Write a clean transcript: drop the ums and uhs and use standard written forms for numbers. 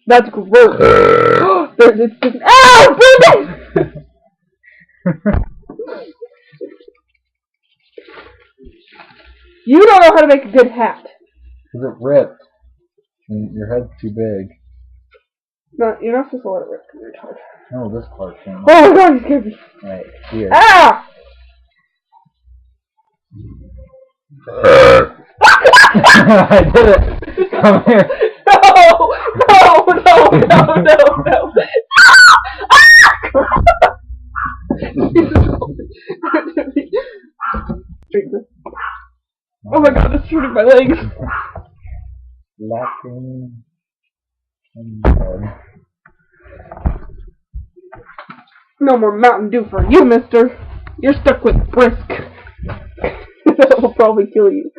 That's gross. There's it's ow! Brendon! You don't know how to make a good hat. Because it ripped. And your head's too big. No, you're not supposed to let it rip because you're tired. No, this part can't. Oh my god, you scared me. Right, here. Ah! I did it! Come here! No! Oh my god, it's shooting my legs. Laughing and dead. No more Mountain Dew for you, mister. You're stuck with Brisk. That will probably kill you.